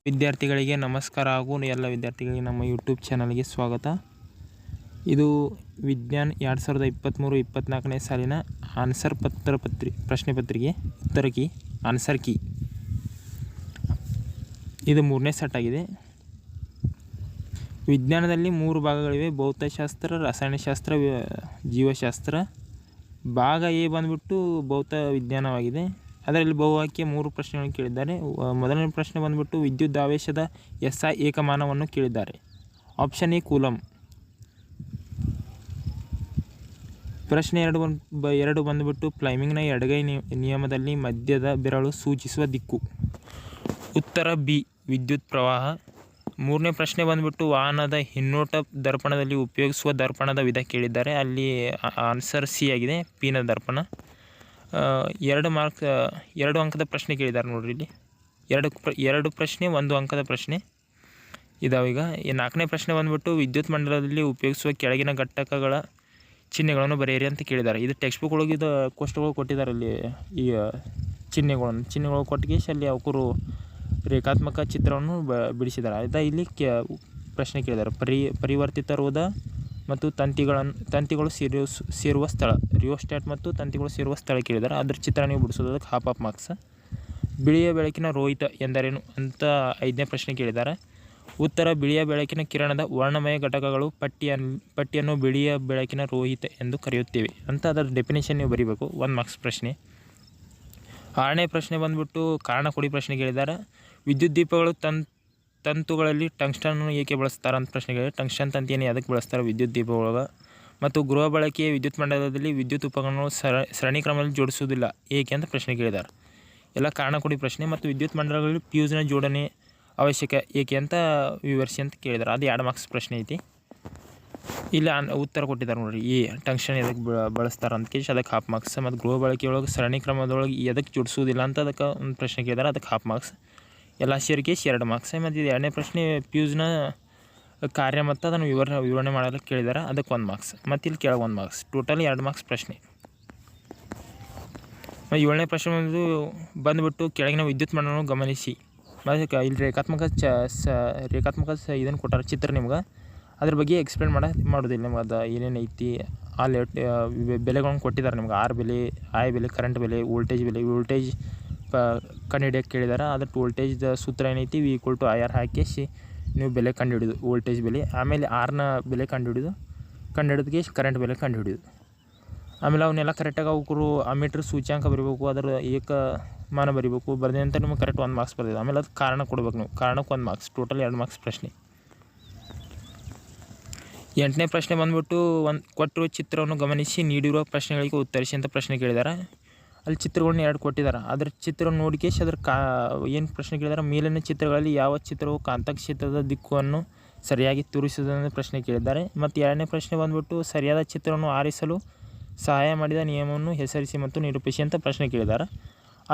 ವಿದ್ಯಾರ್ಥಿಗಳಿಗೆ ನಮಸ್ಕಾರ ಹಾಗೂ ಎಲ್ಲ ವಿದ್ಯಾರ್ಥಿಗಳಿಗೆ ನಮ್ಮ ಯೂಟ್ಯೂಬ್ ಚಾನಲ್ಗೆ ಸ್ವಾಗತ. ಇದು ವಿಜ್ಞಾನ 2023-24ನೇ ಸಾಲಿನ ಆನ್ಸರ್ ಪ್ರಶ್ನೆ ಪತ್ರಿಕೆ ಉತ್ತರ ಕೀ ಆನ್ಸರ್ ಕೀ. ಇದು 3ನೇ ಸೆಟ್ ಆಗಿದೆ. ವಿಜ್ಞಾನದಲ್ಲಿ 3 ಭಾಗಗಳಿವೆ: ಭೌತಶಾಸ್ತ್ರ, ರಸಾಯನಶಾಸ್ತ್ರ, ಜೀವಶಾಸ್ತ್ರ. ಭಾಗ ಎ ಬಂದುಬಿಟ್ಟು ಭೌತ ವಿಜ್ಞಾನವಾಗಿದೆ. ಅದರಲ್ಲಿ ಬಹುವಾಕ್ಯ 3 ಪ್ರಶ್ನೆಗಳನ್ನು ಕೇಳಿದ್ದಾರೆ. ಮೊದಲನೇ ಪ್ರಶ್ನೆ ಬಂದುಬಿಟ್ಟು ವಿದ್ಯುತ್ ಆವೇಶದ SI ಏಕಮಾನವನ್ನು ಕೇಳಿದ್ದಾರೆ. Option A coulomb. ಪ್ರಶ್ನೆ 2 ಬಂದುಬಿಟ್ಟು ಫ್ಲೆಮಿಂಗ್ನ ಎಡಗೈ ನಿಯಮದಲ್ಲಿ ಮಧ್ಯದ ಬೆರಳು ಸೂಚಿಸುವ ದಿಕ್ಕು. ಉತ್ತರ ಬಿ ವಿದ್ಯುತ್ ಪ್ರವಾಹ. 3ನೇ ಪ್ರಶ್ನೆ ಬಂದುಬಿಟ್ಟು ವಾಹನದ ಹಿನ್ನೋಟ ದರ್ಪಣದಲ್ಲಿ ಉಪಯೋಗಿಸುವ ದರ್ಪಣದ ವಿಧ ಕೇಳಿದ್ದಾರೆ. ಅಲ್ಲಿ ಆನ್ಸರ್ ಸಿ ಆಗಿದೆ, ಪಿನ ದರ್ಪಣ. 2 ಅಂಕದ ಪ್ರಶ್ನೆ ಕೇಳಿದ್ದಾರೆ ನೋಡ್ರಿ. ಇಲ್ಲಿ 2 ಪ್ರಶ್ನೆ 1 ಅಂಕದ ಪ್ರಶ್ನೆ ಇದಾವೀಗ. 4ನೇ ಪ್ರಶ್ನೆ ಬಂದುಬಿಟ್ಟು ವಿದ್ಯುತ್ ಮಂಡಲದಲ್ಲಿ ಉಪಯೋಗಿಸುವ ಕೆಳಗಿನ ಘಟಕಗಳ ಚಿಹ್ನೆಗಳನ್ನು ಬರೆಯಿರಿ ಅಂತ ಕೇಳಿದ್ದಾರೆ. ಇದು ಟೆಕ್ಸ್ಟ್ ಬುಕ್ ಒಳಗಿದ ಕೋಷ್ಟಗಳು ಕೊಟ್ಟಿದ್ದಾರೆ. ಅಲ್ಲಿ ಈ ಚಿಹ್ನೆಗಳು ಕೊಟ್ಟಿಗೆ ಅಲ್ಲಿ ಅವಕರು ರೇಖಾತ್ಮಕ ಚಿತ್ರವನ್ನು ಬಿಡಿಸಿದ್ದಾರೆ. ಅದ ಇಲ್ಲಿ ಪ್ರಶ್ನೆ ಕೇಳಿದ್ದಾರೆ. ಪರಿವರ್ತಿತ ರೋಧ ಮತ್ತು ತಂತಿಗಳು ಸೇರುವ ಸ್ಥಳ, ರಿಯೋಸ್ಟ್ಯಾಟ್ ಮತ್ತು ತಂತಿಗಳು ಸೇರುವ ಸ್ಥಳ ಕೇಳಿದ್ದಾರೆ. ಅದ್ರ ಚಿತ್ರ ನೀವು ಬಿಡಿಸೋದು, ಅದಕ್ಕೆ ಹಾಫ್ ಮಾರ್ಕ್ಸ್. ಬಿಳಿಯ ಬೆಳಕಿನ ರೋಹಿತ ಎಂದರೇನು ಅಂತ 5ನೇ ಪ್ರಶ್ನೆ ಕೇಳಿದ್ದಾರೆ. ಉತ್ತರ ಬಿಳಿಯ ಬೆಳಕಿನ ಕಿರಣದ ವರ್ಣಮಯ ಘಟಕಗಳು ಪಟ್ಟಿಯನ್ನು ಬಿಳಿಯ ಬೆಳಕಿನ ರೋಹಿತ ಎಂದು ಕರೆಯುತ್ತೇವೆ ಅಂತ ಅದರ ಡೆಫಿನೇಷನ್ ನೀವು ಬರೀಬೇಕು. 1 ಮಾರ್ಕ್ಸ್ ಪ್ರಶ್ನೆ. 6ನೇ ಪ್ರಶ್ನೆ ಬಂದುಬಿಟ್ಟು ಕಾರಣ ಕೊಡಿ ಪ್ರಶ್ನೆ ಕೇಳಿದ್ದಾರೆ. ವಿದ್ಯುತ್ ದೀಪಗಳು ತಂತುಗಳಲ್ಲಿ ಟಂಗ್ಸ್ಟನ್ನು ಏಕೆ ಬಳಸ್ತಾರೆ ಅಂತ ಪ್ರಶ್ನೆ ಕೇಳಿದ್ದಾರೆ. ಟಂಗ್ಸ್ಟನ್ ತಂತಿಯನ್ನು ಅದಕ್ಕೆ ಬಳಸ್ತಾರೆ ವಿದ್ಯುತ್ ದೀಪ ಒಳಗೆ. ಮತ್ತು ಗೃಹ ಬಳಕೆಯ ವಿದ್ಯುತ್ ಮಂಡಲದಲ್ಲಿ ವಿದ್ಯುತ್ ಉಪಕರಣಗಳು ಸರಣಿ ಕ್ರಮದಲ್ಲಿ ಜೋಡಿಸುವುದಿಲ್ಲ ಏಕೆ ಅಂತ ಪ್ರಶ್ನೆ ಕೇಳಿದ್ದಾರೆ. ಎಲ್ಲ ಕಾರಣ ಕೊಡಿ ಪ್ರಶ್ನೆ. ಮತ್ತು ವಿದ್ಯುತ್ ಮಂಡಲಗಳಲ್ಲಿ ಫ್ಯೂಸ್ನ ಜೋಡಣೆ ಅವಶ್ಯಕ ಏಕೆ ಅಂತ ವಿವರಿಸಿ ಅಂತ ಕೇಳಿದ್ದಾರೆ. ಅದು 2 ಮಾರ್ಕ್ಸ್ ಪ್ರಶ್ನೆ ಐತಿ. ಇಲ್ಲಿ ಉತ್ತರ ಕೊಟ್ಟಿದ್ದಾರೆ ನೋಡಿರಿ. ಈ ಟಂಗ್ಸ್ಟನ್ ಎದಕ್ಕೆ ಬಳಸ್ತಾರೆ ಅಂತ ಕೇಳಿ ಅದಕ್ಕೆ ಹಾಫ್ ಮಾರ್ಕ್ಸ್. ಮತ್ತು ಗೃಹ ಬಳಕೆಯೊಳಗೆ ಸರಣಿ ಕ್ರಮದೊಳಗೆ ಎದಕ್ಕೆ ಜೋಡಿಸುವುದಿಲ್ಲ ಅಂತ ಅದಕ್ಕೆ ಒಂದು ಪ್ರಶ್ನೆ ಕೇಳಿದ್ದಾರೆ, ಅದಕ್ಕೆ ಹಾಫ್ ಮಾರ್ಕ್ಸ್. ಎಲ್ಲ ಸೇರಿಕೆ 2 ಮಾರ್ಕ್ಸ್. ಮತ್ತು ಇದು 2ನೇ ಪ್ರಶ್ನೆ ಫ್ಯೂಸ್ನ ಕಾರ್ಯ ಮತ್ತು ಅದನ್ನು ವಿವರಣೆ ಮಾಡಲು ಕೇಳಿದ್ದಾರೆ, ಅದಕ್ಕೆ 1 ಮಾರ್ಕ್ಸ್. ಮತ್ತು ಇಲ್ಲಿ ಕೆಳಗೆ 1 ಮಾರ್ಕ್ಸ್. ಟೋಟಲ್ 2 ಮಾರ್ಕ್ಸ್ ಪ್ರಶ್ನೆ. 7ನೇ ಪ್ರಶ್ನೆ ಬಂದುಬಿಟ್ಟು ಕೆಳಗಿನ ವಿದ್ಯುತ್ ಮಂಡಲವನ್ನು ಗಮನಿಸಿ. ಮತ್ತು ಇಲ್ಲಿ ರೇಖಾತ್ಮಕ ಇದನ್ನು ಕೊಟ್ಟಾರೆ ಚಿತ್ರ ನಿಮ್ಗೆ. ಅದ್ರ ಬಗ್ಗೆ ಎಕ್ಸ್ಪ್ಲೇನ್ ಮಾಡೋದಿಲ್ಲ ನಿಮ್ಗೆ. ಅದು ಏನೇನು ಐತಿ ಅಲ್ಲಿ ಬೆಲೆಗಳನ್ನು ಕೊಟ್ಟಿದ್ದಾರೆ ನಿಮ್ಗೆ. ಆರ್ ಬೆಲೆ, ಐ ಬೆಲೆ, ಕರೆಂಟ್ ಬೆಲೆ, ವೋಲ್ಟೇಜ್ ಬೆಲೆ. ವೋಲ್ಟೇಜ್ ಕಂಡುಹಿಡಿಯೋಕ್ಕೆ ಕೇಳಿದ್ದಾರೆ. ಅದಕ್ಕೆ ವೋಲ್ಟೇಜ್ದ ಸೂತ್ರ ಏನೈತಿ, V/IR ಹಾಕಿ ನೀವು ಬೆಲೆ ಕಂಡುಹಿಡಿದು ವೋಲ್ಟೇಜ್ ಬೆಲೆ. ಆಮೇಲೆ ಆರ್ನ ಬೆಲೆ ಕಂಡುಹಿಡಿದಕ್ಕೆ ಕರೆಂಟ್ ಬೆಲೆ ಕಂಡುಹಿಡಿದು. ಆಮೇಲೆ ಅವನ್ನೆಲ್ಲ ಕರೆಕ್ಟಾಗಿ ಅವಕರು ಅಮೀಟ್ರ್ ಸೂಚ್ಯಾಂಕ ಬರೀಬೇಕು, ಅದರ ಏಕಮಾನ ಬರೀಬೇಕು. ಬರ್ದಂತ ನಿಮಗೆ ಕರೆಕ್ಟ್ 1 ಮಾರ್ಕ್ಸ್ ಬರ್ದಿದೆ. ಆಮೇಲೆ ಅದು ಕಾರಣ ಕೊಡ್ಬೇಕು ನೀವು, ಕಾರಣಕ್ಕೆ 1 ಮಾರ್ಕ್ಸ್. ಟೋಟಲ್ 2 ಮಾರ್ಕ್ಸ್ ಪ್ರಶ್ನೆ. 8ನೇ ಪ್ರಶ್ನೆ ಬಂದುಬಿಟ್ಟು ಕೊಟ್ಟಿರುವ ಚಿತ್ರವನ್ನು ಗಮನಿಸಿ ನೀಡಿರುವ ಪ್ರಶ್ನೆಗಳಿಗೆ ಉತ್ತರಿಸಿ ಅಂತ ಪ್ರಶ್ನೆ ಕೇಳಿದ್ದಾರೆ. ಅಲ್ಲಿ ಚಿತ್ರಗಳನ್ನ 2 ಕೊಟ್ಟಿದ್ದಾರೆ. ಅದರ ಚಿತ್ರ ನೋಡಿಕೇಶ್ ಅದ್ರ ಏನು ಪ್ರಶ್ನೆ ಕೇಳಿದ್ದಾರೆ, ಮೇಲಿನ ಚಿತ್ರಗಳಲ್ಲಿ ಯಾವ ಚಿತ್ರವು ಕಾಂತಕ್ಷೇತ್ರದ ದಿಕ್ಕನ್ನು ಸರಿಯಾಗಿ ತೋರಿಸುವುದನ್ನು ಪ್ರಶ್ನೆ ಕೇಳಿದ್ದಾರೆ. ಮತ್ತು 2ನೇ ಪ್ರಶ್ನೆ ಬಂದುಬಿಟ್ಟು ಸರಿಯಾದ ಚಿತ್ರವನ್ನು ಆರಿಸಲು ಸಹಾಯ ಮಾಡಿದ ನಿಯಮವನ್ನು ಹೆಸರಿಸಿ ಮತ್ತು ನಿರೂಪಿಸಿ ಅಂತ ಪ್ರಶ್ನೆ ಕೇಳಿದ್ದಾರೆ.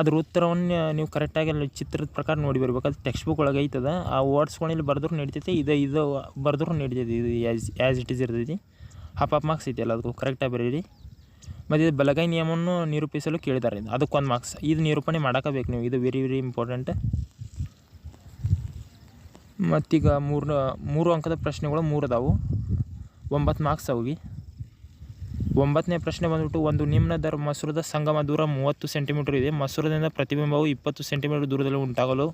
ಅದ್ರ ಉತ್ತರವನ್ನು ನೀವು ಕರೆಕ್ಟಾಗಿ ಅಲ್ಲಿ ಚಿತ್ರದ ಪ್ರಕಾರ ನೋಡಿ ಬರಬೇಕು. ಅದು ಟೆಕ್ಸ್ಟ್ ಬುಕ್ ಒಳಗೆ ಐತದ. ಆ ವರ್ಡ್ಸ್ಗಳು ಇಲ್ಲಿ ಬರೆದ್ರು ನಡಿತೈತಿ, ಇದು ಬರೆದ್ರು ನಡಿತೈತಿ. ಇದು ಆ್ಯಸ್ ಇಟ್ ಈಸ್ ಇರ್ತೈತಿ. ಹಾಫ್ ಮಾರ್ಕ್ಸ್ ಐತಿ ಅಲ್ಲ, ಅದಕ್ಕೂ ಕರೆಕ್ಟಾಗಿ ಬರೀರಿ. ಮತ್ತು ಇದು ಬಲಗೈ ನಿಯಮವನ್ನು ನಿರೂಪಿಸಲು ಕೇಳಿದ್ದಾರೆ, ಅದಕ್ಕೆ 1 ಮಾರ್ಕ್ಸ್. ಇದು ನಿರೂಪಣೆ ಮಾಡೋಕಬೇಕು ನೀವು, ಇದು ವೆರಿ ವೆರಿ ಇಂಪಾರ್ಟೆಂಟ್. ಮತ್ತೀಗ 3 ಅಂಕದ ಪ್ರಶ್ನೆಗಳು 3 ಅದಾವು, 9 ಮಾರ್ಕ್ಸ್ ಅವಿಗೆ. 9ನೇ ಪ್ರಶ್ನೆ ಬಂದುಬಿಟ್ಟು ಒಂದು ನಿಮ್ನ ಮಸೂರದ ಸಂಗಮ ದೂರ 30 ಸೆಂಟಿಮೀಟರ್ ಇದೆ. ಮಸೂರದಿಂದ ಪ್ರತಿಬಿಂಬವು 20 ಸೆಂಟಿಮೀಟರ್ ದೂರದಲ್ಲಿ ಉಂಟಾಗಲು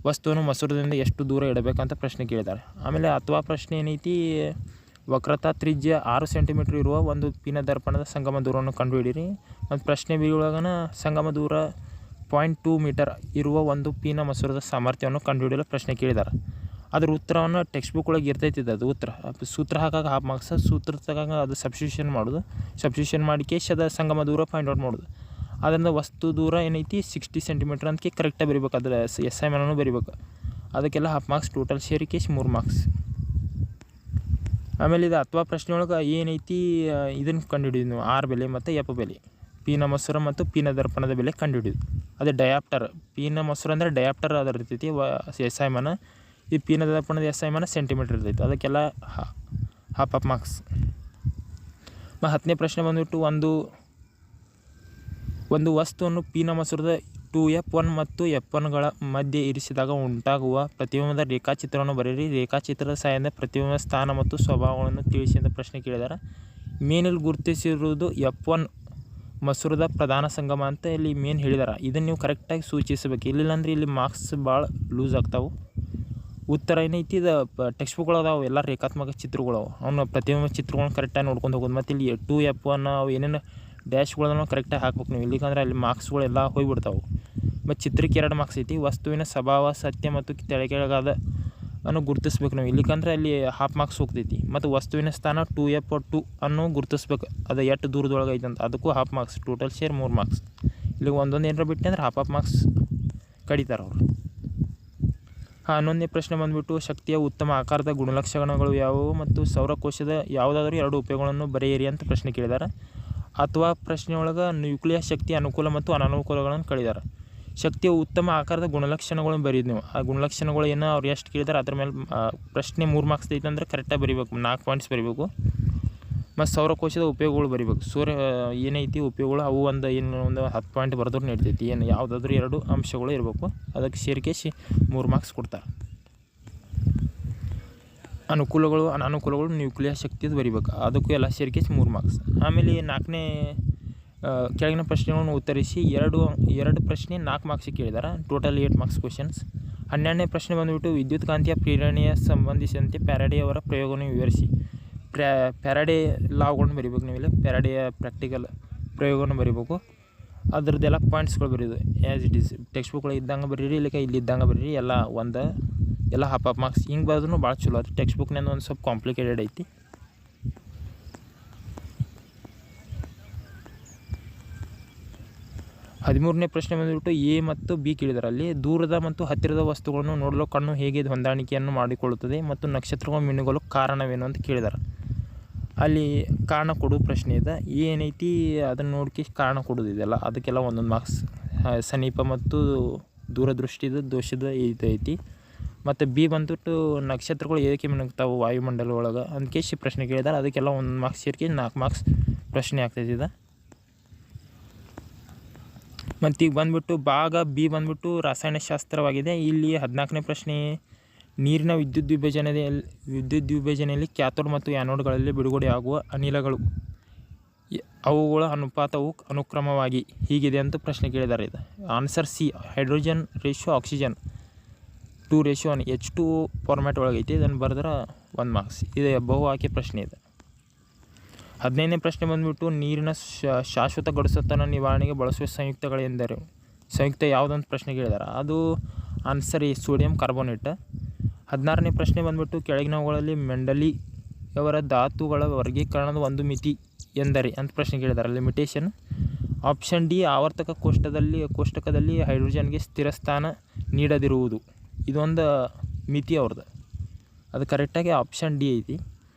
ವಸ್ತುವನ್ನು ಮಸೂರದಿಂದ ಎಷ್ಟು ದೂರ ಇಡಬೇಕಂತ ಪ್ರಶ್ನೆ ಕೇಳಿದ್ದಾರೆ. ಆಮೇಲೆ ಅಥವಾ ಪ್ರಶ್ನೆ ಏನೈತಿ, ವಕ್ರತಾ ತ್ರಿಜ್ಯ 6 ಸೆಂಟಿಮೀಟರ್ ಇರುವ ಒಂದು ಪಿನ ದರ್ಪಣದ ಸಂಗಮ ದೂರವನ್ನು ಕಂಡುಹಿಡಿಯಿರಿ. ಮತ್ತು ಪ್ರಶ್ನೆ ಬಿ ಒಳಗನ ಸಂಗಮ ದೂರ 0.2 ಮೀಟರ್ ಇರುವ ಒಂದು ಪಿನ ಮಸೂರದ ಸಾಮರ್ಥ್ಯವನ್ನು ಕಂಡುಹಿಡಿಯಲು ಪ್ರಶ್ನೆ ಕೇಳಿದ್ದಾರೆ. ಅದ್ರ ಉತ್ತರವನ್ನು ಟೆಕ್ಸ್ಟ್ ಬುಕ್ ಒಳಗೆ ಇರ್ತೈತಿದೆ. ಅದು ಉತ್ತರ ಸೂತ್ರ ಹಾಕಾಗ ಹಾಫ್ ಮಾರ್ಕ್ಸ್. ಸೂತ್ರ ತಗಾಗ ಅದು ಸಬ್ಸ್ಟಿಟ್ಯೂಷನ್ ಮಾಡೋದು. ಸಬ್ಸ್ಟಿಟ್ಯೂಷನ್ ಮಾಡಿ ಅದ ಸಂಗಮ ದೂರ ಫೈಂಡ್ ಔಟ್ ಮಾಡೋದು. ಅದರಿಂದ ವಸ್ತು ದೂರ ಏನೈತಿ 60 ಸೆಂಟಿಮೀಟರ್ ಅಂತ ಕರೆಕ್ಟಾಗಿ ಬರೀಬೇಕು. ಅದರ SI ಮಾನೂ ಬರೀಬೇಕು. ಅದಕ್ಕೆಲ್ಲ ಹಾಫ್ ಮಾರ್ಕ್ಸ್. ಟೋಟಲ್ ಸೇರಿಕೆ 3 ಮಾರ್ಕ್ಸ್. ಆಮೇಲೆ ಇದು ಅಥವಾ ಪ್ರಶ್ನೆ ಒಳಗೆ ಏನೈತಿ ಇದನ್ನು ಕಂಡುಹಿಡಿದು ನೀವು, ಆರ್ ಬೆಲೆ ಮತ್ತು ಎಫ್ ಬೆಲೆ. ಪಿನ ಮಸೂರ ಮತ್ತು ಪಿನ ದರ್ಪಣದ ಬೆಲೆ ಕಂಡುಹಿಡಿದು. ಅದೇ ಡಯಾಪ್ಟರ್. ಪಿನ ಮಸೂರ ಅಂದರೆ ಡಯಾಪ್ಟರ್ ಅದರ ಇರ್ತೈತಿ SI ಮಾನ. ಈ ಪಿನ ದರ್ಪಣದ SI ಮಾನ ಸೆಂಟಿಮೀಟರ್ ಇರ್ತೈತಿ. ಅದಕ್ಕೆಲ್ಲ ಹಾಫ್ ಮಾರ್ಕ್ಸ್. 10ನೇ ಪ್ರಶ್ನೆ ಬಂದುಬಿಟ್ಟು ಒಂದು ವಸ್ತುವನ್ನು ಪಿನ ಮಸೂರದ 2F1 ಮತ್ತು F1ಗಳ ಮಧ್ಯೆ ಇರಿಸಿದಾಗ ಉಂಟಾಗುವ ಪ್ರತಿಬಿಂಬದ ರೇಖಾಚಿತ್ರವನ್ನು ಬರೆಯಿರಿ. ರೇಖಾಚಿತ್ರದ ಸಹಾಯದಿಂದ ಪ್ರತಿಬಿಂಬದ ಸ್ಥಾನ ಮತ್ತು ಸ್ವಭಾವಗಳನ್ನು ತಿಳಿಸಿ ಅಂತ ಪ್ರಶ್ನೆ ಕೇಳಿದ್ದಾರೆ. ಮೇನಲ್ಲಿ ಗುರುತಿಸಿರುವುದು F1 ಮಸೂರದ ಪ್ರಧಾನ ಸಂಗಮ ಅಂತ ಇಲ್ಲಿ ಮೇನ್ ಹೇಳಿದ್ದಾರೆ. ಇದನ್ನು ನೀವು ಕರೆಕ್ಟಾಗಿ ಸೂಚಿಸಬೇಕು, ಇಲ್ಲಿಲ್ಲ ಅಂದರೆ ಇಲ್ಲಿ ಮಾರ್ಕ್ಸ್ ಭಾಳ ಲೂಸ್ ಆಗ್ತಾವೆ. ಉತ್ತರ ಏನೈತಿ, ಇದು ಟೆಕ್ಸ್ಟ್ ಬುಕ್ಗಳು ಅದಾವೆ, ಎಲ್ಲ ರೇಖಾತ್ಮಕ ಚಿತ್ರಗಳು ಅವು, ಅವನ್ನ ಪ್ರತಿಬಿಂಬ ಚಿತ್ರಗಳನ್ನ ಕರೆಕ್ಟಾಗಿ ನೋಡ್ಕೊಂಡು ಹೋಗೋದು. ಮತ್ತು ಇಲ್ಲಿ 2F1 ಅವು ಏನೇನು ಡ್ಯಾಶ್ಗಳನ್ನು ಕರೆಕ್ಟಾಗಿ ಹಾಕ್ಬೇಕು ನೀವು, ಇಲ್ಲಿಕಂದ್ರೆ ಅಲ್ಲಿ ಮಾರ್ಕ್ಸ್ಗಳೆಲ್ಲ ಹೋಗಿಬಿಡ್ತಾವೆ. ಮತ್ತು ಚಿತ್ರಕ್ಕೆ 2 ಮಾರ್ಕ್ಸ್ ಐತಿ. ವಸ್ತುವಿನ ಸ್ವಭಾವ, ಸತ್ಯ ಮತ್ತು ಕೆಳಗಾದ ಅನ್ನು ಗುರುತಿಸ್ಬೇಕು ನೀವು, ಇಲ್ಲಿಕಂದ್ರೆ ಅಲ್ಲಿ ಹಾಫ್ ಮಾರ್ಕ್ಸ್ ಹೋಗ್ತೈತಿ. ಮತ್ತು ವಸ್ತುವಿನ ಸ್ಥಾನ 2F2 ಅನ್ನು ಗುರುತಿಸ್ಬೇಕು, ಅದು ಎಷ್ಟು ದೂರದೊಳಗೆ ಐತೆ ಅಂತ, ಅದಕ್ಕೂ half marks. Total share 3 marks. ಇಲ್ಲಿ ಒಂದೊಂದು ಏನಾರ ಬಿಟ್ಟು ಅಂದ್ರೆ ಹಾಫ್ ಮಾರ್ಕ್ಸ್ ಕಡಿತಾರೆ ಅವರು. 11ನೇ ಪ್ರಶ್ನೆ ಬಂದುಬಿಟ್ಟು ಶಕ್ತಿಯ ಉತ್ತಮ ಆಕಾರದ ಗುಣಲಕ್ಷಣಗಳು ಯಾವುವು ಮತ್ತು ಸೌರಕೋಶದ ಯಾವುದಾದ್ರೂ 2 ಉಪಯೋಗಗಳನ್ನು ಬರೆಯಿರಿ ಅಂತ ಪ್ರಶ್ನೆ ಕೇಳಿದ್ದಾರೆ. ಅಥವಾ ಪ್ರಶ್ನೆಯೊಳಗೆ ನ್ಯೂಕ್ಲಿಯಸ್ ಶಕ್ತಿಯ ಅನುಕೂಲ ಮತ್ತು ಅನಾನುಕೂಲಗಳನ್ನು ಕೇಳಿದ್ದಾರೆ. ಶಕ್ತಿಯ ಉತ್ತಮ ಆಕಾರದ ಗುಣಲಕ್ಷಣಗಳನ್ನು ಬರೀದು ನೀವು. ಆ ಗುಣಲಕ್ಷಣಗಳು ಏನೋ ಅವ್ರು ಎಷ್ಟು ಕೇಳಿದಾರೆ ಅದ್ರ ಮೇಲೆ ಪ್ರಶ್ನೆ 3 ಮಾರ್ಕ್ಸ್ ಐತೆ ಅಂದರೆ ಕರೆಕ್ಟಾಗಿ ಬರೀಬೇಕು, 4 ಪಾಯಿಂಟ್ಸ್ ಬರೀಬೇಕು. ಮತ್ತು ಸೌರಕೋಶದ ಉಪಯೋಗಗಳು ಬರೀಬೇಕು. ಸೂರ್ಯ ಏನೈತಿ ಉಪಯೋಗಗಳು ಅವು ಒಂದು 10 ಪಾಯಿಂಟ್ ಬರೆದ್ರು ನಡೀತೈತಿ. ಏನು ಯಾವುದಾದ್ರೂ 2 ಅಂಶಗಳು ಇರಬೇಕು, ಅದಕ್ಕೆ ಸೇರಿಸಿ 3 ಮಾರ್ಕ್ಸ್ ಕೊಡ್ತಾರೆ. ಅನುಕೂಲಗಳು ಅನಾನುಕೂಲಗಳು ನ್ಯೂಕ್ಲಿಯಸ್ ಶಕ್ತಿದು ಬರೀಬೇಕು, ಅದಕ್ಕೂ ಎಲ್ಲ ಸೇರಿಸಿ 3 ಮಾರ್ಕ್ಸ್. ಆಮೇಲೆ 4ನೇ ಕೆಳಗಿನ ಪ್ರಶ್ನೆಗಳನ್ನು ಉತ್ತರಿಸಿ 2 ಪ್ರಶ್ನೆ 4 ಮಾರ್ಕ್ಸಿಗೆ ಕೇಳಿದ್ದಾರೆ. Total 8 marks questions. 12ನೇ ಪ್ರಶ್ನೆ ಬಂದುಬಿಟ್ಟು ವಿದ್ಯುತ್ ಕಾಂತೀಯ ಪ್ರೇರಣೆಯ ಸಂಬಂಧಿಸಿದಂತೆ ಪ್ಯಾರಡೆಯವರ ಪ್ರಯೋಗವನ್ನು ವಿವರಿಸಿ. ಪ್ಯಾರಡೆ ಲಾಗಳನ್ನು ಬರೀಬೇಕು ನೀವು, ಇಲ್ಲಿ ಪ್ಯಾರಡೆಯ ಪ್ರಾಕ್ಟಿಕಲ್ ಪ್ರಯೋಗವನ್ನು ಬರೀಬೇಕು. ಅದ್ರದ್ದೆಲ್ಲ ಪಾಯಿಂಟ್ಸ್ಗಳು ಬರೀದು ಆ್ಯಸ್ ಇಟ್ ಈಸ್ ಟೆಕ್ಸ್ಟ್ ಬುಕ್ಗಳು ಇದ್ದಂಗೆ ಬರೀರಿ, ಇಲ್ಲಿ ಇದ್ದಂಗೆ ಬರೀರಿ, ಎಲ್ಲ ಹಾಫ್ ಮಾರ್ಕ್ಸ್. ಹಿಂಗೆ ಬರೆದ್ರೂ ಭಾಳ ಚಲೋ ಅದು. ಟೆಕ್ಸ್ಟ್ ಬುಕ್ನಿಂದ ಒಂದು ಸ್ವಲ್ಪ ಕಾಂಪ್ಲಿಕೇಟೆಡ್ ಐತಿ. 13ನೇ ಪ್ರಶ್ನೆ ಬಂದುಬಿಟ್ಟು ಎ ಮತ್ತು ಬಿ ಕೇಳಿದ್ದಾರೆ. ಅಲ್ಲಿ ದೂರದ ಮತ್ತು ಹತ್ತಿರದ ವಸ್ತುಗಳನ್ನು ನೋಡಲು ಕಣ್ಣು ಹೇಗೆ ಹೊಂದಾಣಿಕೆಯನ್ನು ಮಾಡಿಕೊಳ್ಳುತ್ತದೆ ಮತ್ತು ನಕ್ಷತ್ರಗಳು ಮಿನುಗಲು ಕಾರಣವೇನು ಅಂತ ಕೇಳಿದ್ದಾರೆ. ಅಲ್ಲಿ ಕಾರಣ ಕೊಡು ಪ್ರಶ್ನೆ ಇದೆ. ಏನೈತಿ ಅದನ್ನು ನೋಡ್ಕಿ ಕಾರಣ ಕೊಡೋದಿದೆಯಲ್ಲ, ಅದಕ್ಕೆಲ್ಲ 1 ಮಾರ್ಕ್ಸ್. ಸಮೀಪ ಮತ್ತು ದೂರದೃಷ್ಟಿದ ದೋಷದ ಇದು ಐತಿ. ಮತ್ತು ಬಿ ಬಂದ್ಬಿಟ್ಟು ನಕ್ಷತ್ರಗಳು ಏಕೆ ಮಿನುಗ್ತಾವೆ ವಾಯುಮಂಡಲ ಒಳಗೆ ಅದಕ್ಕೆ ಪ್ರಶ್ನೆ ಕೇಳಿದ್ದಾರೆ, ಅದಕ್ಕೆಲ್ಲ 1 ಮಾರ್ಕ್ಸ್ ಸೇರಿಕೆ 4 ಮಾರ್ಕ್ಸ್ ಪ್ರಶ್ನೆ ಆಗ್ತೈತಿ ಇದು. ಮತ್ತು ಈಗ ಬಂದುಬಿಟ್ಟು ಭಾಗ ಬಿ ಬಂದುಬಿಟ್ಟು ರಾಸಾಯನಶಾಸ್ತ್ರವಾಗಿದೆ. ಇಲ್ಲಿ 14ನೇ ಪ್ರಶ್ನೆ ನೀರಿನ ವಿದ್ಯುತ್ ವಿಭಜನೆಯಲ್ಲಿ ಕ್ಯಾಥೋಡ್ ಮತ್ತು ಆ್ಯನೋಡ್ಗಳಲ್ಲಿ ಬಿಡುಗಡೆಯಾಗುವ ಅನಿಲಗಳು ಅವುಗಳ ಅನುಪಾತವು ಅನುಕ್ರಮವಾಗಿ ಹೀಗಿದೆ ಅಂತ ಪ್ರಶ್ನೆ ಕೇಳಿದ್ದಾರೆ. ಇದು answer C, hydrogen ratio oxygen 2:1 H2O format ಒಳಗೈತಿ. ಇದನ್ನು ಬರೆದ್ರೆ 1 ಮಾರ್ಕ್ಸ್. ಇದು ಬಹು ಆಯ್ಕೆ ಪ್ರಶ್ನೆ ಇದೆ. 15ನೇ ಪ್ರಶ್ನೆ ಬಂದುಬಿಟ್ಟು ನೀರಿನ ಶಾಶ್ವತ ಗಡುಸುತನ ನಿವಾರಣೆಗೆ ಬಳಸುವ ಸಂಯುಕ್ತಗಳೆಂದರೆ ಸಂಯುಕ್ತ ಯಾವುದಂತ ಪ್ರಶ್ನೆ ಕೇಳಿದ್ದಾರೆ. ಅದು ಆನ್ಸರ್ ಎ, ಸೋಡಿಯಂ ಕಾರ್ಬೋನೇಟ್. 16ನೇ ಪ್ರಶ್ನೆ ಬಂದುಬಿಟ್ಟು ಕೆಳಗಿನವುಗಳಲ್ಲಿ ಮೆಂಡಲಿಯವರ ಧಾತುಗಳ ವರ್ಗೀಕರಣದ ಒಂದು ಮಿತಿ ಎಂದರೆ ಅಂತ ಪ್ರಶ್ನೆ ಕೇಳಿದ್ದಾರೆ. ಲಿಮಿಟೇಷನ್. ಆಪ್ಷನ್ ಡಿ, ಆವರ್ತಕ ಕೋಷ್ಟಕದಲ್ಲಿ ಹೈಡ್ರೋಜನ್ಗೆ ಸ್ಥಿರ ಸ್ಥಾನ ನೀಡದಿರುವುದು. ಇದೊಂದು ಮಿತಿ ಅವ್ರದ್ದು, ಅದು ಕರೆಕ್ಟಾಗಿ ಆಪ್ಷನ್ ಡಿ ಐತಿ.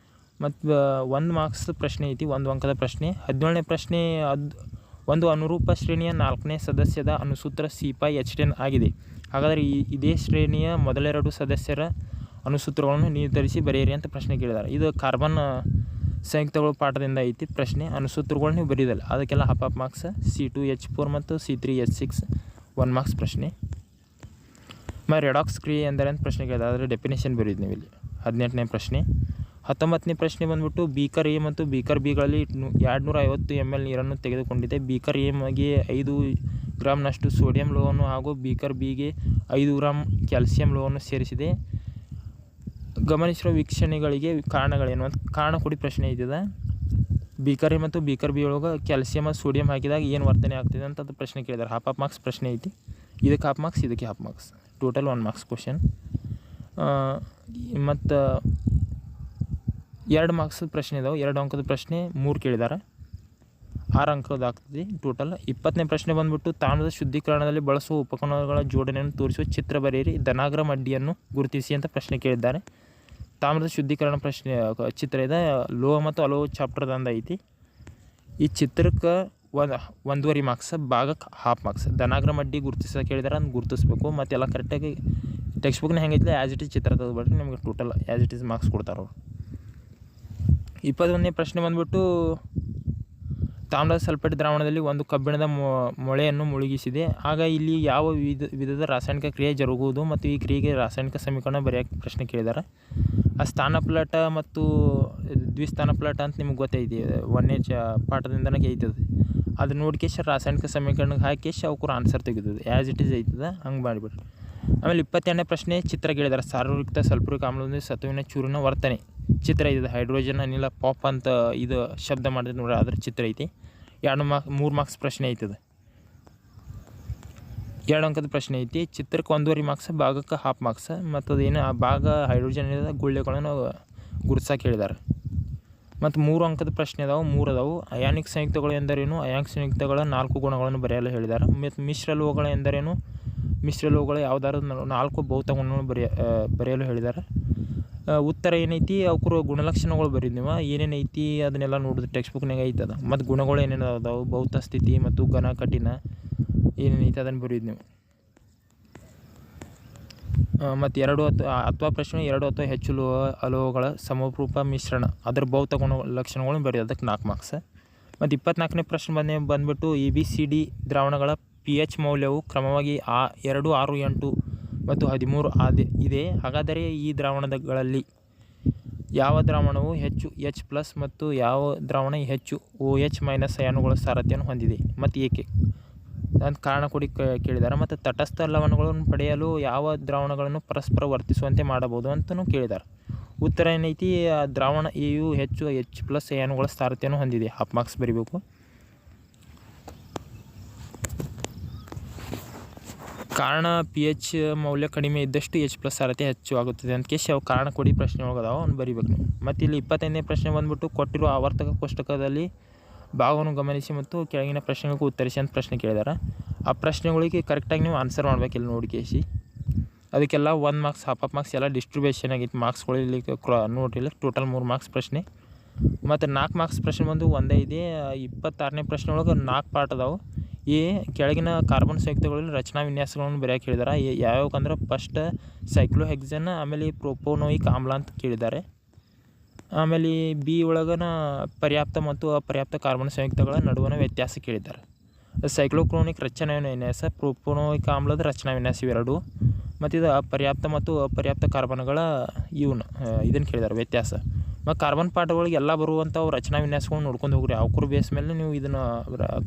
ಮತ್ತು 1 ಮಾರ್ಕ್ಸ್ ಪ್ರಶ್ನೆ ಐತಿ, 1 ಅಂಕದ ಪ್ರಶ್ನೆ. 17ನೇ ಪ್ರಶ್ನೆ ಒಂದು ಅನುರೂಪ ಶ್ರೇಣಿಯ 4ನೇ ಸದಸ್ಯದ ಅಣುಸೂತ್ರ C5H10 ಆಗಿದೆ. ಹಾಗಾದರೆ ಇದೇ ಶ್ರೇಣಿಯ ಮೊದಲ 2 ಸದಸ್ಯರ ಅಣುಸೂತ್ರಗಳನ್ನು ನಿರ್ಧರಿಸಿ ಬರೆಯಿರಿ ಅಂತ ಪ್ರಶ್ನೆ ಕೇಳಿದ್ದಾರೆ. ಇದು ಕಾರ್ಬನ್ ಸಂಯುಕ್ತಗಳು ಪಾಠದಿಂದ ಐತಿ ಪ್ರಶ್ನೆ. ಅಣುಸೂತ್ರಗಳು ನೀವು ಬರೀದಲ್ಲ, ಅದಕ್ಕೆಲ್ಲ ಹಾಫ್ ಮಾರ್ಕ್ಸ್. C2H4 ಮತ್ತು C3H6 1 ಮಾರ್ಕ್ಸ್ ಪ್ರಶ್ನೆ. ರೆಡಾಕ್ಸ್ ಕ್ರಿಯೆ ಎಂದರೆ ಅಂತ ಪ್ರಶ್ನೆ ಕೇಳಿದ್ದಾರೆ, ಅದರ ಡೆಫಿನೇಷನ್ ಬರೀದು ನೀವು ಇಲ್ಲಿ. 18ನೇ ಪ್ರಶ್ನೆ. 19ನೇ ಪ್ರಶ್ನೆ ಬಂದುಬಿಟ್ಟು ಬೀಕರ್ ಎ ಮತ್ತು ಬೀಕರ್ ಬಿಗಳಲ್ಲಿ 250 ml ನೀರನ್ನು ತೆಗೆದುಕೊಂಡಿದೆ. ಬೀಕರ್ ಎಗೆ 5 ಗ್ರಾಮ್ನಷ್ಟು ಸೋಡಿಯಂ ಲೋಹವನ್ನು ಹಾಗೂ ಬೀಕರ್ ಬಿಗೆ 5 ಗ್ರಾಮ್ ಕ್ಯಾಲ್ಸಿಯಂ ಲೋಹವನ್ನು ಸೇರಿಸಿದೆ. ಗಮನಿಸಿರುವ ವೀಕ್ಷಣೆಗಳಿಗೆ ಕಾರಣಗಳೇನು ಅಂತ ಕಾರಣ ಕೊಡಿ ಪ್ರಶ್ನೆ ಇದ್ದಿದೆ. ಬೀಕರ್ ಎ ಮತ್ತು ಬೀಕರ್ ಬಿ ಒಳಗೆ ಕ್ಯಾಲ್ಸಿಯಂ ಮತ್ತು ಸೋಡಿಯಂ ಹಾಕಿದಾಗ ಏನು ವರ್ತನೆ ಆಗ್ತಿದೆ ಅಂತ ಅದು ಪ್ರಶ್ನೆ ಕೇಳಿದ್ದಾರೆ. ಹಾಫ್ ಮಾರ್ಕ್ಸ್ ಪ್ರಶ್ನೆ ಐತಿ. ಇದಕ್ಕೆ ಹಾಫ್ ಮಾರ್ಕ್ಸ್, ಇದಕ್ಕೆ half marks. Total 1 marks question. ಮತ್ತು 2 ಮಾರ್ಕ್ಸ್ ಪ್ರಶ್ನೆ ಇದಾವೆ. 2 ಅಂಕದ ಪ್ರಶ್ನೆ 3 ಕೇಳಿದ್ದಾರೆ, 6 ಅಂಕದಾಗ್ತದೆ ಟೋಟಲ್. 20ನೇ ಪ್ರಶ್ನೆ ಬಂದುಬಿಟ್ಟು ತಾಮ್ರದ ಶುದ್ಧೀಕರಣದಲ್ಲಿ ಬಳಸುವ ಉಪಕರಣಗಳ ಜೋಡಣೆಯನ್ನು ತೋರಿಸುವ ಚಿತ್ರ ಬರೆಯಿರಿ. ಧನಾಗ್ರ ಮಡ್ಡಿಯನ್ನು ಗುರುತಿಸಿ ಅಂತ ಪ್ರಶ್ನೆ ಕೇಳಿದ್ದಾರೆ. ತಾಮ್ರದ ಶುದ್ಧೀಕರಣ ಪ್ರಶ್ನೆ ಚಿತ್ರ ಇದೆ. ಲೋಹ ಮತ್ತು ಅಲೋಹ ಚಾಪ್ಟರ್ದಂದು ಐತಿ. ಈ ಚಿತ್ರಕ್ಕೆ 1.5 ಮಾರ್ಕ್ಸ್, ಭಾಗಕ್ಕೆ ಹಾಫ್ ಮಾರ್ಕ್ಸ್. ಧನಾಗ್ರ ಮಡ್ಡಿ ಗುರುತಿಸ ಕೇಳಿದಾರೆ, ಅದನ್ನು ಗುರುತಿಸ್ಬೇಕು. ಮತ್ತು ಎಲ್ಲ ಕರೆಕ್ಟಾಗಿ ಟೆಕ್ಸ್ಟ್ ಬುಕ್ನ ಹೆಂಗೈತಿಲ್ಲ ಆ್ಯಸ್ ಇಟ್ ಈಸ್ ಚಿತ್ರ ತೆಗೆದುಬಿಟ್ರೆ ನಿಮಗೆ total as it is marks ಕೊಡ್ತಾರೆ ಅವರು. 21ನೇ ಪ್ರಶ್ನೆ ಬಂದುಬಿಟ್ಟು ತಾಮ್ರದ ಸಲ್ಫೇಟ್ ದ್ರಾವಣದಲ್ಲಿ ಒಂದು ಕಬ್ಬಿಣದ ಮೊಳೆಯನ್ನು ಮುಳುಗಿಸಿದೆ. ಆಗ ಇಲ್ಲಿ ಯಾವ ವಿಧದ ರಾಸಾಯನಿಕ ಕ್ರಿಯೆ ಜರುಗುವುದು ಮತ್ತು ಈ ಕ್ರಿಯೆಗೆ ರಾಸಾಯನಿಕ ಸಮೀಕರಣ ಬರೆಯೋಕ್ಕೆ ಪ್ರಶ್ನೆ ಕೇಳಿದ್ದಾರೆ. ಆ ಸ್ಥಾನಪಲ್ಲಟ ಮತ್ತು ದ್ವಿಸ್ಥಾನಪಲ್ಲಟ ಅಂತ ನಿಮ್ಗೆ ಗೊತ್ತೈತಿ, 1ನೇ ಪಾಠದಿಂದನೇ ಐತದೆ. ಅದು ನೋಡ್ಕೇಶ ರಾಸಾಯನಿಕ ಸಮೀಕರಣಕ್ಕೆ ಹಾಕೇಶ ಅವ್ರ ಆನ್ಸರ್ ತೆಗಿತದೆ, ಆ್ಯಸ್ ಇಟ್ ಈಸ್ ಐತದ ಹಂಗೆ ಮಾಡಿಬಿಡ್ರಿ. ಆಮೇಲೆ 22ನೇ ಪ್ರಶ್ನೆ ಚಿತ್ರ ಕೇಳಿದ್ದಾರೆ. ಸಾರ್ವಯುಕ್ತ ಸಲ್ಫ್ಯೂರಿಕ್ ಆಮ್ಲದಿಂದ ಸತುವಿನ ಚೂರಿನ ವರ್ತನೆ ಚಿತ್ರ ಇದೆ. ಹೈಡ್ರೋಜನ್ ಅನಿಲ ಪಾಪ್ ಅಂತ ಇದು ಶಬ್ದ ಮಾಡಿದ್ರೆ ನೋಡ್ರಿ, ಅದ್ರ ಚಿತ್ರ ಐತಿ. 3 ಮಾರ್ಕ್ಸ್ ಪ್ರಶ್ನೆ ಐತದೆ, 2 ಅಂಕದ ಪ್ರಶ್ನೆ ಐತಿ. ಚಿತ್ರಕ್ಕೆ 1.5 ಮಾರ್ಕ್ಸ್, ಭಾಗಕ್ಕೆ 1/2 ಮಾರ್ಕ್ಸ್. ಮತ್ತು ಅದೇನು ಆ ಭಾಗ ಹೈಡ್ರೋಜನ್ ಅನಿಲದ ಗುಳ್ಳೆಗಳನ್ನು ಗುರುತಿಸಕ್ಕೆ ಹೇಳಿದ್ದಾರೆ. ಮತ್ತು 3 ಅಂಕದ ಪ್ರಶ್ನೆ ಅದಾವೆ, 3 ಅದಾವೆ. ಅಯಾನಿಕ್ ಸಂಯುಕ್ತಗಳು ಎಂದರೇನು? ಅಯಾನಿಕ್ ಸಂಯುಕ್ತಗಳ 4 ಗುಣಗಳನ್ನು ಬರೆಯಲು ಹೇಳಿದ್ದಾರೆ. ಮತ್ತು ಮಿಶ್ರಲೋಹಗಳು ಎಂದರೇನು? ಮಿಶ್ರಲೋಹಗಳು ಯಾವುದಾದ್ರು 4 ಭೌತ ಗುಣಗಳನ್ನು ಬರೆಯಲು ಹೇಳಿದ್ದಾರೆ. ಉತ್ತರ ಏನೈತಿ, ಅವ್ರ ಗುಣಲಕ್ಷಣಗಳು ಬರೀದು ನೀವು ಏನೇನೈತಿ ಅದನ್ನೆಲ್ಲ ನೋಡಿದ್ರೆ ಟೆಕ್ಸ್ಟ್ ಬುಕ್ನಾಗ ಐತದ. ಮತ್ತು ಗುಣಗಳು ಏನೇನು ಅದಾವೆ, ಭೌತ ಸ್ಥಿತಿ ಮತ್ತು ಘನ ಕಠಿಣ ಏನೇನೈತಿ ಅದನ್ನು ಬರೀದು ನೀವು. ಮತ್ತು 2 ಅಥವಾ ಪ್ರಶ್ನೆ 2 ಅಥವಾ ಹೆಚ್ಚು ಅಲೋಹಗಳ ಸಮರೂಪ ಮಿಶ್ರಣ ಅದರ ಭೌತ ಗುಣಲಕ್ಷಣಗಳನ್ನು ಬರೆಯೋದು, ಅದಕ್ಕೆ 4 ಮಾರ್ಕ್ಸ್. ಮತ್ತು 24ನೇ ಪ್ರಶ್ನೆ ಬಂದುಬಿಟ್ಟು ABCD ದ್ರಾವಣಗಳ pH ಮೌಲ್ಯವು ಕ್ರಮವಾಗಿ 2, 6, 8 ಮತ್ತು 13 ಇದೆ. ಹಾಗಾದರೆ ಈ ದ್ರಾವಣಗಳಲ್ಲಿ ಯಾವ ದ್ರಾವಣವು ಹೆಚ್ಚು H+ ಮತ್ತು ಯಾವ ದ್ರಾವಣ ಹೆಚ್ಚು OH- ಅಯಾನುಗಳ ಸಾರಥ್ಯವನ್ನು ಹೊಂದಿದೆ ಮತ್ತು ಏಕೆ ಅಂತ ಕಾರಣ ಕೊಡಿ ಕೇಳಿದ್ದಾರೆ. ಮತ್ತು ತಟಸ್ಥ ಲವಣಗಳನ್ನು ಪಡೆಯಲು ಯಾವ ದ್ರಾವಣಗಳನ್ನು ಪರಸ್ಪರ ವರ್ತಿಸುವಂತೆ ಮಾಡಬಹುದು ಅಂತಲೂ ಕೇಳಿದ್ದಾರೆ. ಉತ್ತರ ಏನೈತಿ, ದ್ರಾವಣ ಎಯು ಹೆಚ್ಚು H+ ಅಯಾನುಗಳ ಸಾರಥ್ಯವನ್ನು ಹೊಂದಿದೆ, 1/2 ಮಾರ್ಕ್ಸ್ ಬರೀಬೇಕು. ಕಾರಣ pH ಮೌಲ್ಯ ಕಡಿಮೆ ಇದ್ದಷ್ಟು H+ ಸಾರಥ್ಯ ಹೆಚ್ಚು ಆಗುತ್ತದೆ ಅಂತ ಕೇಶ್ ಅವು ಕಾರಣ ಕೊಡಿ ಪ್ರಶ್ನೆ ಒಳಗದಾವ, ಅವ್ನು ಬರೀಬೇಕು ನೀವು. ಮತ್ತು ಇಲ್ಲಿ 25ನೇ ಪ್ರಶ್ನೆ ಬಂದುಬಿಟ್ಟು ಕೊಟ್ಟಿರುವ ಆವರ್ತಕ ಕೋಷ್ಟಕದಲ್ಲಿ ಭಾಗವನ್ನು ಗಮನಿಸಿ ಮತ್ತು ಕೆಳಗಿನ ಪ್ರಶ್ನೆಗಳಿಗೆ ಉತ್ತರಿಸಿ ಅಂತ ಪ್ರಶ್ನೆ ಕೇಳಿದ್ದಾರೆ. ಆ ಪ್ರಶ್ನೆಗಳಿಗೆ ಕರೆಕ್ಟಾಗಿ ನೀವು ಆನ್ಸರ್ ಮಾಡಬೇಕು. ಇಲ್ಲಿ ನೋಡಿ ಕೇಸಿ ಅದಕ್ಕೆಲ್ಲ 1 ಮಾರ್ಕ್ಸ್, 1/2 ಮಾರ್ಕ್ಸ್ ಎಲ್ಲ ಡಿಸ್ಟ್ರಿಬ್ಯೂಷನ್ ಆಗೈತಿ ಮಾರ್ಕ್ಸ್ಗಳು. ಇಲ್ಲಿ ನೋಡ್ರಿ, ಇಲ್ಲಿ ಟೋಟಲ್ 3 ಮಾರ್ಕ್ಸ್ ಪ್ರಶ್ನೆ. ಮತ್ತು 4 ಮಾರ್ಕ್ಸ್ ಪ್ರಶ್ನೆ ಬಂದು ಒಂದೇ ಇದೆ. 26ನೇ ಪ್ರಶ್ನೆ ಒಳಗೆ 4 ಪಾರ್ಟ್ ಅದಾವೆ. ಕೆಳಗಿನ ಕಾರ್ಬನ್ ಸಂಯುಕ್ತಗಳಲ್ಲಿ ರಚನಾ ವಿನ್ಯಾಸಗಳನ್ನು ಬರೆಯೋಕೆ ಹೇಳಿದ್ದಾರೆ. ಯಾವ್ಯಾವ ಅಂದ್ರೆ ಫಸ್ಟ್ ಸೈಕ್ಲೋಹೆಕ್ಸನ್, ಆಮೇಲೆ ಪ್ರೋಪೋನೋಯಿಕ್ ಆಮ್ಲ ಅಂತ ಕೇಳಿದ್ದಾರೆ. ಆಮೇಲೆ ಬಿ ಒಳಗನ ಪರ್ಯಾಪ್ತ ಮತ್ತು ಅಪರ್ಯಾಪ್ತ ಕಾರ್ಬನ್ ಸಂಯುಕ್ತಗಳ ನಡುವಣ ವ್ಯತ್ಯಾಸ ಕೇಳಿದ್ದಾರೆ. ಸೈಕ್ಲೋಕ್ರೋನಿಕ್ ರಚನಾ ವಿನ್ಯಾಸ, ಪ್ರೋಪೋನೋಯಿಕ್ ಆಮ್ಲದ ರಚನಾ ವಿನ್ಯಾಸ ಇವೆರಡು. ಮತ್ತು ಇದು ಅಪರ್ಯಾಪ್ತ ಮತ್ತು ಅಪರ್ಯಾಪ್ತ ಕಾರ್ಬನ್ಗಳ ಇದನ್ನು ಕೇಳಿದ್ದಾರೆ ವ್ಯತ್ಯಾಸ. ಮತ್ತು ಕಾರ್ಬನ್ ಪಾಠಗಳಿಗೆ ಎಲ್ಲ ಬರುವಂಥವು ರಚನಾ ವಿನ್ಯಾಸಗಳನ್ನ ನೋಡ್ಕೊಂಡು ಹೋಗ್ರಿ. ಅವ್ರ ಬೇಸ್ ಮೇಲೆ ನೀವು ಇದನ್ನು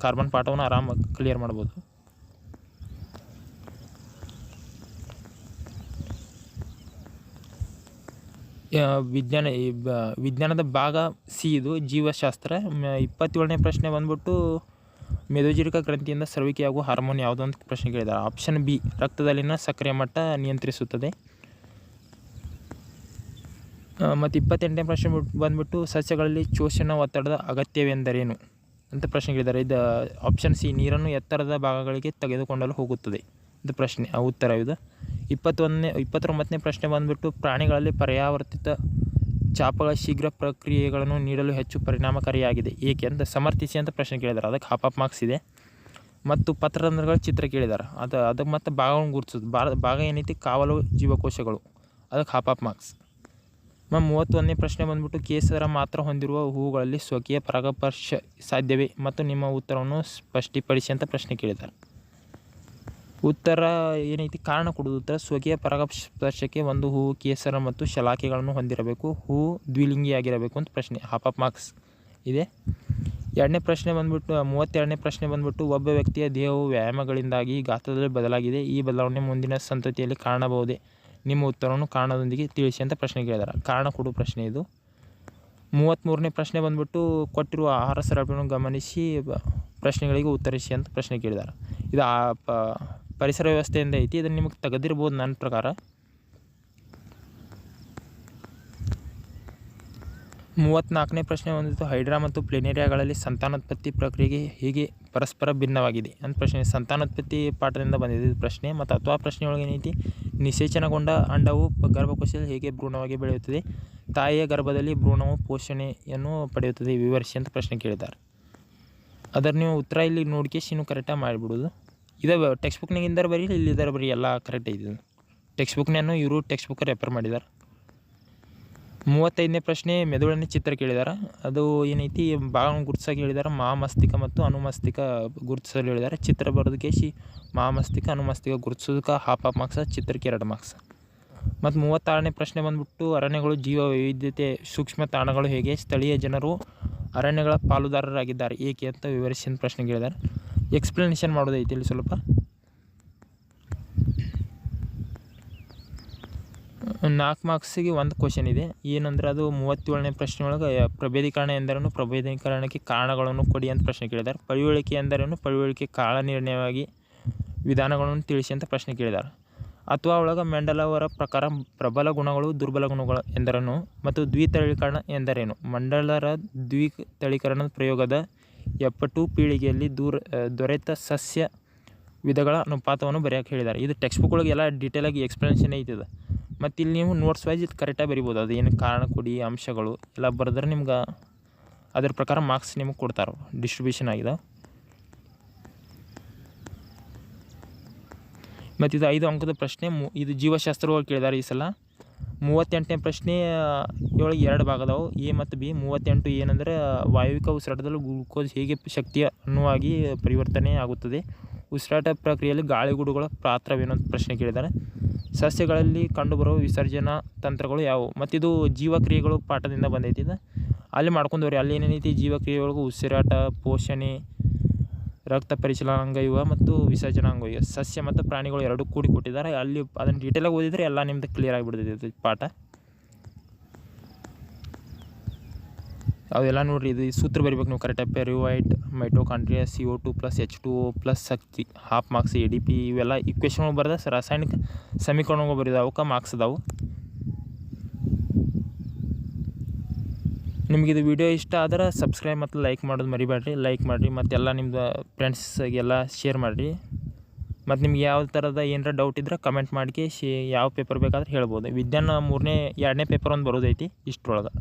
ಕಾರ್ಬನ್ ಪಾಠವನ್ನು ಆರಾಮಾಗಿ ಕ್ಲಿಯರ್ ಮಾಡ್ಬೋದು. ವಿಜ್ಞಾನದ ಭಾಗ ಸಿ ಇದು ಜೀವಶಾಸ್ತ್ರ. 27ನೇ ಪ್ರಶ್ನೆ ಬಂದ್ಬಿಟ್ಟು ಮೇದೋಜೀರಕ ಗ್ರಂಥಿಯಿಂದ ಸ್ರವಿಕೆಯಾಗುವ ಹಾರ್ಮೋನ್ ಯಾವುದು ಅಂತ ಪ್ರಶ್ನೆ ಕೇಳಿದ್ದಾರೆ. ಆಪ್ಷನ್ ಬಿ, ರಕ್ತದಲ್ಲಿನ ಸಕ್ಕರೆಯ ಮಟ್ಟ ನಿಯಂತ್ರಿಸುತ್ತದೆ. ಮತ್ತು 28ನೇ ಪ್ರಶ್ನೆ ಬಂದುಬಿಟ್ಟು ಸಸ್ಯಗಳಲ್ಲಿ ಶೋಷಣ ಒತ್ತಡದ ಅಗತ್ಯವೆಂದರೇನು ಅಂತ ಪ್ರಶ್ನೆ ಕೇಳಿದ್ದಾರೆ. ಇದು ಆಪ್ಷನ್ ಸಿ, ನೀರನ್ನು ಎತ್ತರದ ಭಾಗಗಳಿಗೆ ತೆಗೆದುಕೊಂಡಲು ಹೋಗುತ್ತದೆ ಅಂತ ಪ್ರಶ್ನೆ. ಆ ಉತ್ತರ ಇದು. 29ನೇ ಪ್ರಶ್ನೆ ಬಂದುಬಿಟ್ಟು ಪ್ರಾಣಿಗಳಲ್ಲಿ ಪರ್ಯಾವರ್ತಿತ ಚಾಪಗಳ ಶೀಘ್ರ ಪ್ರಕ್ರಿಯೆಗಳನ್ನು ನೀಡಲು ಹೆಚ್ಚು ಪರಿಣಾಮಕಾರಿಯಾಗಿದೆ ಏಕೆ ಅಂತ ಸಮರ್ಥಿಸಿ ಅಂತ ಪ್ರಶ್ನೆ ಕೇಳಿದ್ದಾರೆ. ಅದಕ್ಕೆ 1/2 ಮಾರ್ಕ್ಸ್ ಇದೆ. ಮತ್ತು ಪತ್ರರಂಧ್ರಗಳ ಚಿತ್ರ ಕೇಳಿದ್ದಾರೆ. ಅದಕ್ಕೆ ಮತ್ತು ಭಾಗವನ್ನು ಗುರುತಿಸೋದು. ಭಾಗ ಏನೈತಿ, ಕಾವಲು ಜೀವಕೋಶಗಳು, ಅದಕ್ಕೆ 1/2 ಮಾರ್ಕ್ಸ್. 31ನೇ ಪ್ರಶ್ನೆ ಬಂದುಬಿಟ್ಟು ಕೇಸರ ಮಾತ್ರ ಹೊಂದಿರುವ ಹೂವುಗಳಲ್ಲಿ ಸ್ವಕೀಯ ಪರಾಗಸ್ಪರ್ಶ ಸಾಧ್ಯವೇ ಮತ್ತು ನಿಮ್ಮ ಉತ್ತರವನ್ನು ಸ್ಪಷ್ಟಪಡಿಸಿ ಅಂತ ಪ್ರಶ್ನೆ ಕೇಳಿದ್ದಾರೆ. ಉತ್ತರ ಏನೈತಿ, ಕಾರಣ ಕೊಡೋದು. ಉತ್ತರ ಸ್ವಕೀಯ ಪರಾಗಸ್ಪರ್ಶಕ್ಕೆ ಒಂದು ಹೂವು ಕೇಸರ ಮತ್ತು ಶಲಾಕೆಗಳನ್ನು ಹೊಂದಿರಬೇಕು, ಹೂವು ದ್ವಿಲಿಂಗಿಯಾಗಿರಬೇಕು ಅಂತ ಪ್ರಶ್ನೆ. 1/2 ಮಾರ್ಕ್ಸ್ ಇದೆ. 2ನೇ ಪ್ರಶ್ನೆ ಬಂದುಬಿಟ್ಟು 32ನೇ ಪ್ರಶ್ನೆ ಬಂದುಬಿಟ್ಟು ಒಬ್ಬ ವ್ಯಕ್ತಿಯ ದೇಹವು ವ್ಯಾಯಾಮಗಳಿಂದಾಗಿ ಗಾತ್ರದಲ್ಲಿ ಬದಲಾಗಿದೆ. ಈ ಬದಲಾವಣೆ ಮುಂದಿನ ಸಂತತಿಯಲ್ಲಿ ಕಾಣಬಹುದೇ? ನಿಮ್ಮ ಉತ್ತರವನ್ನು ಕಾರಣದೊಂದಿಗೆ ತಿಳಿಸಿ ಅಂತ ಪ್ರಶ್ನೆ ಕೇಳಿದ್ದಾರೆ. ಕಾರಣ ಕೊಡು ಪ್ರಶ್ನೆ ಇದು. 33ನೇ ಪ್ರಶ್ನೆ ಬಂದುಬಿಟ್ಟು ಕೊಟ್ಟಿರುವ ಆಹಾರ ಸರಪಳಿಯನ್ನು ಗಮನಿಸಿ ಪ್ರಶ್ನೆಗಳಿಗೆ ಉತ್ತರಿಸಿ ಅಂತ ಪ್ರಶ್ನೆ ಕೇಳಿದ್ದಾರೆ. ಇದು ಪರಿಸರ ವ್ಯವಸ್ಥೆಯಿಂದ ಐತಿ, ಇದನ್ನು ನಿಮಗೆ ತೆಗೆದಿರ್ಬೋದು ನನ್ನ ಪ್ರಕಾರ. 34ನೇ ಪ್ರಶ್ನೆ ಬಂದಿತ್ತು ಹೈಡ್ರಾ ಮತ್ತು ಪ್ಲೇನೇರಿಯಾಗಳಲ್ಲಿ ಸಂತಾನೋತ್ಪತ್ತಿ ಪ್ರಕ್ರಿಯೆಗೆ ಹೇಗೆ ಪರಸ್ಪರ ಭಿನ್ನವಾಗಿದೆ ಅಂತ ಪ್ರಶ್ನೆ. ಸಂತಾನೋತ್ಪತ್ತಿ ಪಾಠದಿಂದ ಬಂದಿದೆ ಪ್ರಶ್ನೆ. ಮತ್ತು ಅಥವಾ ಪ್ರಶ್ನೆಯೊಳಗೆ ಏನೈತಿ, ನಿಷೇಚನಗೊಂಡ ಅಂಡವು ಗರ್ಭಕೋಶದಲ್ಲಿ ಹೇಗೆ ಭ್ರೂಣವಾಗಿ ಬೆಳೆಯುತ್ತದೆ, ತಾಯಿಯ ಗರ್ಭದಲ್ಲಿ ಭ್ರೂಣವು ಪೋಷಣೆಯನ್ನು ಪಡೆಯುತ್ತದೆ, ವಿವರಿಸಿ ಅಂತ ಪ್ರಶ್ನೆ ಕೇಳಿದ್ದಾರೆ. ಅದರ ನೀವು ಉತ್ತರ ಇಲ್ಲಿ ನೋಡ್ಕೇಸಿ ನೀವು ಕರೆಕ್ಟಾಗಿ ಮಾಡಿಬಿಡೋದು. ಇದು ಟೆಕ್ಸ್ಟ್ ಬುಕ್ನಾಗಿಂದ ಬರೀ ಇಲ್ಲಿದ್ದಾರೆ ಬರೀ ಎಲ್ಲ ಕರೆಕ್ಟ್ ಐತೆ. ಟೆಕ್ಸ್ಟ್ ಬುಕ್ನೇನು ಇವರು ಟೆಕ್ಸ್ಟ್ ಬುಕ್ ರೆಫರ್ ಮಾಡಿದ್ದಾರೆ. 35ನೇ ಪ್ರಶ್ನೆ ಮೆದುಳಿನ ಚಿತ್ರ ಕೇಳಿದ್ದಾರೆ. ಅದು ಏನೈತಿ ಭಾಗವನ್ನು ಗುರುತಿಸೋಕೆ ಹೇಳಿದ್ದಾರೆ. ಮಹಾಮಸ್ತಿಷ್ಕ ಮತ್ತು ಅನುಮಸ್ತಿಷ್ಕ ಗುರುತಿಸಲು ಹೇಳಿದ್ದಾರೆ. ಚಿತ್ರ ಬರೋದು ಕೇಸಿ ಮಹಾಮಸ್ತಿಷ್ಕ ಅನುಮಸ್ತಿಷ್ಕ ಗುರುತಿಸೋದಕ್ಕೆ ಹಾಫ್ ಮಾರ್ಕ್ಸ್, ಚಿತ್ರಕ್ಕೆ 2 ಮಾರ್ಕ್ಸ್. ಮತ್ತು 36ನೇ ಪ್ರಶ್ನೆ ಬಂದುಬಿಟ್ಟು ಅರಣ್ಯಗಳು ಜೀವ ವೈವಿಧ್ಯತೆ ಸೂಕ್ಷ್ಮ ತಾಣಗಳು ಹೇಗೆ ಸ್ಥಳೀಯ ಜನರು ಅರಣ್ಯಗಳ ಪಾಲುದಾರರಾಗಿದ್ದಾರೆ ಏಕೆ ಅಂತ ವಿವರಿಸಿ ಅಂತ ಪ್ರಶ್ನೆ ಕೇಳಿದ್ದಾರೆ. ಎಕ್ಸ್ಪ್ಲನೇಷನ್ ಮಾಡೋದೈತಿ ಇಲ್ಲಿ ಸ್ವಲ್ಪ. 4 ಮಾರ್ಕ್ಸಿಗೆ ಒಂದು ಕ್ವಶನ್ ಇದೆ. ಏನಂದ್ರೆ ಅದು 37ನೇ ಪ್ರಶ್ನೆ ಒಳಗೆ ಪ್ರಭೇದೀಕರಣ ಎಂದರೇನು, ಪ್ರಭೇದೀಕರಣಕ್ಕೆ ಕಾರಣಗಳನ್ನು ಕೊಡಿ ಅಂತ ಪ್ರಶ್ನೆ ಕೇಳಿದ್ದಾರೆ. ಪಳಿವಳಿಕೆ ಎಂದರೇನು, ಪಳಿವಳಿಕೆ ಕಾಲ ನಿರ್ಣಯವಾಗಿ ವಿಧಾನಗಳನ್ನು ತಿಳಿಸಿ ಅಂತ ಪ್ರಶ್ನೆ ಕೇಳಿದ್ದಾರೆ. ಅಥವಾ ಒಳಗೆ ಮೆಂಡಲ್ ಅವರ ಪ್ರಕಾರ ಪ್ರಬಲ ಗುಣಗಳು ದುರ್ಬಲ ಗುಣಗಳು ಎಂದರೇನು ಮತ್ತು ದ್ವಿತಳೀಕರಣ ಎಂದರೇನು. ಮಂಡಲರ ದ್ವಿತಳೀಕರಣದ ಪ್ರಯೋಗದ 70 ಪೀಳಿಗೆಯಲ್ಲಿ ದೊರೆತ ಸಸ್ಯ ವಿಧಗಳ ಅನುಪಾತವನ್ನು ಬರೆಯೋಕೆ ಹೇಳಿದ್ದಾರೆ. ಇದು ಟೆಕ್ಸ್ಟ್ ಬುಕ್ ಒಳಗೆ ಎಲ್ಲ ಡೀಟೇಲಾಗಿ ಎಕ್ಸ್ಪ್ಲನೇಷನ್ ಐತಿದೆ. ಮತ್ತು ಇಲ್ಲಿ ನೀವು ನೋಟ್ಸ್ ವೈಸ್ ಇದು ಕರೆಕ್ಟಾಗಿ ಬರಿಬೋದು. ಅದು ಏನು ಕಾರಣ ಕೊಡಿ ಅಂಶಗಳು ಎಲ್ಲ ಬರೆದ್ರೆ ನಿಮ್ಗೆ ಅದ್ರ ಪ್ರಕಾರ ಮಾರ್ಕ್ಸ್ ನಿಮಗೆ ಕೊಡ್ತಾರೆ, ಡಿಸ್ಟ್ರಿಬ್ಯೂಷನ್ ಆಗಿದೆ. ಮತ್ತು ಇದು 5 ಅಂಕದ ಪ್ರಶ್ನೆ. ಇದು ಜೀವಶಾಸ್ತ್ರವಾಗಿ ಕೇಳಿದ್ದಾರೆ ಈ ಸಲ. 38ನೇ ಪ್ರಶ್ನೆ ಒಳಗೆ 2 ಭಾಗ ಅದಾವೆ, ಎ ಮತ್ತು ಬಿ. 38 ಏನಂದರೆ ವಾಯುವಿಕ ಉಸಿರಾಟದಲ್ಲಿ ಗ್ಲೂಕೋಸ್ ಹೇಗೆ ಶಕ್ತಿಯ ಅಣುವಾಗಿ ಪರಿವರ್ತನೆ ಆಗುತ್ತದೆ, ಉಸಿರಾಟ ಪ್ರಕ್ರಿಯೆಯಲ್ಲಿ ಗಾಳಿಗೂಡುಗಳ ಪಾತ್ರವೇನು ಅಂತ ಪ್ರಶ್ನೆ ಕೇಳಿದ್ದಾರೆ. ಸಸ್ಯಗಳಲ್ಲಿ ಕಂಡುಬರುವ ವಿಸರ್ಜನಾ ತಂತ್ರಗಳು ಯಾವುವು. ಮತ್ತು ಇದು ಜೀವಕ್ರಿಯೆಗಳು ಪಾಠದಿಂದ ಬಂದೈತಿ. ಇದು ಅಲ್ಲಿ ಮಾಡ್ಕೊಂಡವ್ರಿ. ಅಲ್ಲಿ ಏನೇನೈತಿ ಜೀವಕ್ರಿಯೆಯೊಳಗೆ ಉಸಿರಾಟ, ಪೋಷಣೆ, ರಕ್ತ ಪರಿಚಲನಾಂಗ ಇವ ಮತ್ತು ವಿಸರ್ಜನಾಂಗ ಇವ. ಸಸ್ಯ ಮತ್ತು ಪ್ರಾಣಿಗಳು ಎರಡೂ ಕೂಡಿ ಕೊಟ್ಟಿದ್ದಾರೆ. ಅಲ್ಲಿ ಅದನ್ನು ಡೀಟೇಲಾಗಿ ಓದಿದರೆ ಎಲ್ಲ ನಿಮ್ದು ಕ್ಲಿಯರ್ ಆಗಿಬಿಡ್ತೈತಿ ಪಾಠ. ಅವೆಲ್ಲ ನೋಡಿರಿ. ಇದು ಸೂತ್ರ ಬರಿಬೇಕು ನೀವು ಕರೆಕ್ಟಾಗಿ. ಪೆರಿವೈಟ್, ಮೈಟೋಕಾಂಡ್ರಿಯಾ, CO2 + H2O + ಶಕ್ತಿ, ಹಾಫ್ ಮಾರ್ಕ್ಸ್. ADP ಇವೆಲ್ಲ ಇಕ್ವೇಷನ್ಗಳು ಬರೆದ ರಾಸಾಯನಿಕ ಸಮೀಕರಣಗಳು ಬರೆದ ಅವಕ್ಕೆ ಮಾರ್ಕ್ಸ್ ಅದಾವೆ. ನಿಮಗಿದು ವಿಡಿಯೋ ಇಷ್ಟ ಆದ್ರೆ ಸಬ್ಸ್ಕ್ರೈಬ್ ಮತ್ತು ಲೈಕ್ ಮಾಡೋದು ಮರಿಬೇಡ್ರಿ. ಲೈಕ್ ಮಾಡಿರಿ ಮತ್ತು ಎಲ್ಲ ನಿಮ್ಮದು ಫ್ರೆಂಡ್ಸ್ಗೆಲ್ಲ ಶೇರ್ ಮಾಡಿರಿ. ಮತ್ತು ನಿಮ್ಗೆ ಯಾವ ಥರದ ಏನಾರ ಡೌಟ್ ಇದ್ರೆ ಕಮೆಂಟ್ ಮಾಡಿ ಯಾವ ಪೇಪರ್ ಬೇಕಾದ್ರೆ ಹೇಳ್ಬೋದು. ವಿಜ್ಞಾನ 2ನೇ ಪೇಪರ್ ಒಂದು ಬರೋದೈತಿ ಇಷ್ಟರೊಳಗೆ.